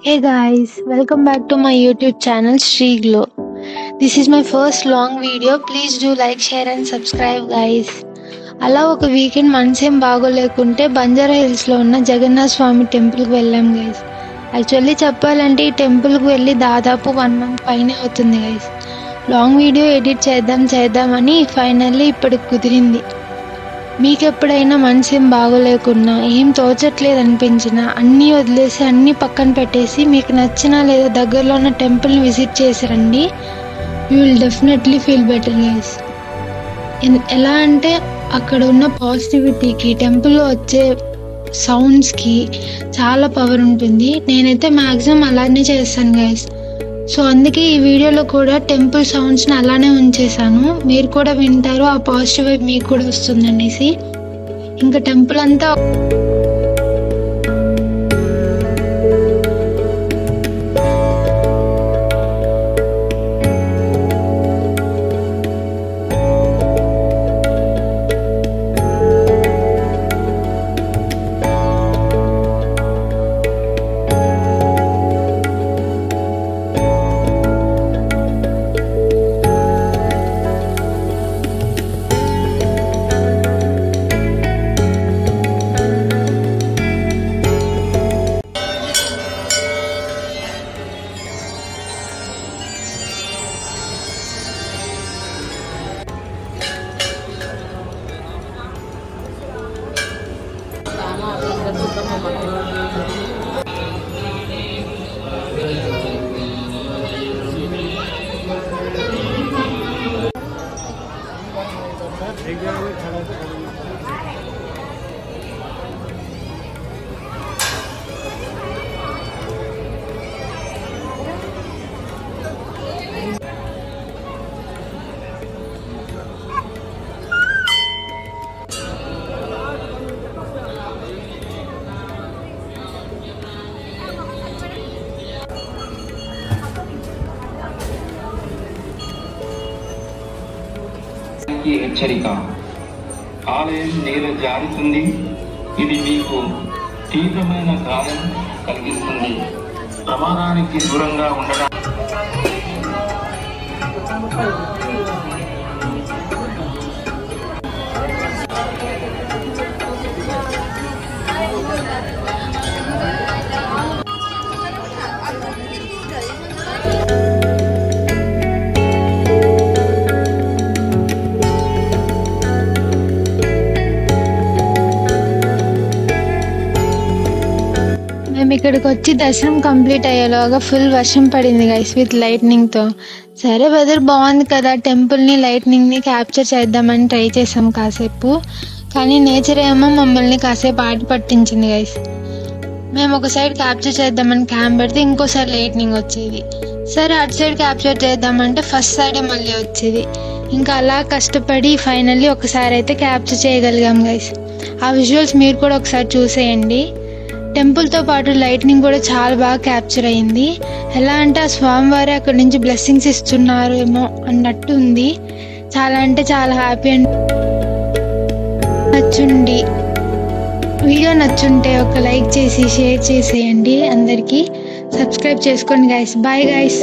Hey guys, welcome back to my YouTube channel Sri Glow. This is my first long video. Please do like, share and subscribe guys. అలా ఒక weekend మనసేం బాగోలేకుంటే Banjara హిల్స్లో ఉన్న జగన్నాథ స్వామి టెంపుల్కి వెళ్ళాం guys. Actually చెప్పాలంటే ఈ టెంపుల్కి వెళ్ళి దాదాపు 1 month పైనే అవుతుంది గైస్. లాంగ్ వీడియో ఎడిట్ చేద్దామని ఫైనల్లీ ఇప్పటికి కుదిరింది. మీకు ఎప్పుడైనా మనసేం బాగోలేకున్నా, ఏం తోచట్లేదు అనిపించినా అన్నీ వదిలేసి అన్నీ పక్కన పెట్టేసి మీకు నచ్చిన లేదా దగ్గరలో ఉన్న టెంపుల్ని విజిట్ చేసి రండి. You will definitely feel better guys. ఎలా అంటే అక్కడ ఉన్న పాజిటివిటీకి, టెంపుల్లో వచ్చే సౌండ్స్కి చాలా పవర్ ఉంటుంది. నేనైతే మ్యాక్సిమం అలానే చేస్తాను గైస్. సో అందుకే ఈ వీడియోలో కూడా టెంపుల్ సౌండ్స్ని అలానే ఉంచేసాను. మీరు కూడా వింటారు, ఆ పాజిటివ్ వైబ్ మీకు కూడా వస్తుందనేసి. ఇంకా టెంపుల్ అంతా హెచ్చరిక. ఆలయం నీరు జారుతుంది. ఇది మీకు తీవ్రమైన గాయం కలిగిస్తుంది. ప్రమాదానికి దూరంగా ఉండడం. మేము ఇక్కడికి వచ్చి దర్శనం కంప్లీట్ అయ్యేలాగా ఫుల్ వర్షం పడింది గైస్, విత్ లైట్నింగ్తో. సరే వెదర్ బాగుంది కదా, టెంపుల్ని లైట్నింగ్ని క్యాప్చర్ చేద్దామని ట్రై చేసాం కాసేపు. కానీ నేచర్ ఏమో మమ్మల్ని కాసేపు ఆట పట్టించింది గైస్. మేము ఒక సైడ్ క్యాప్చర్ చేద్దామని క్యాంప్ పెడితే ఇంకోసారి లైట్నింగ్ వచ్చేది. సరే అటు సైడ్ క్యాప్చర్ చేద్దామంటే ఫస్ట్ సైడే మళ్ళీ వచ్చేది. ఇంకా అలా కష్టపడి ఫైనల్లీ ఒకసారి అయితే క్యాప్చర్ చేయగలిగాం గైస్. ఆ విజువల్స్ మీరు కూడా ఒకసారి చూసేయండి. టెంపుల్తో పాటు లైట్నింగ్ కూడా చాలా బాగా క్యాప్చర్ అయింది. ఎలా అంటే ఆ స్వామివారి అక్కడి నుంచి బ్లెస్సింగ్స్ ఇస్తున్నారు ఏమో అన్నట్టు ఉంది. చాలా అంటే చాలా హ్యాపీ. అండ్ వీడియో నచ్చుంటే ఒక లైక్ చేసి షేర్ చేసేయండి. అందరికీ సబ్స్క్రైబ్ చేసుకోండి గైస్. Bye guys.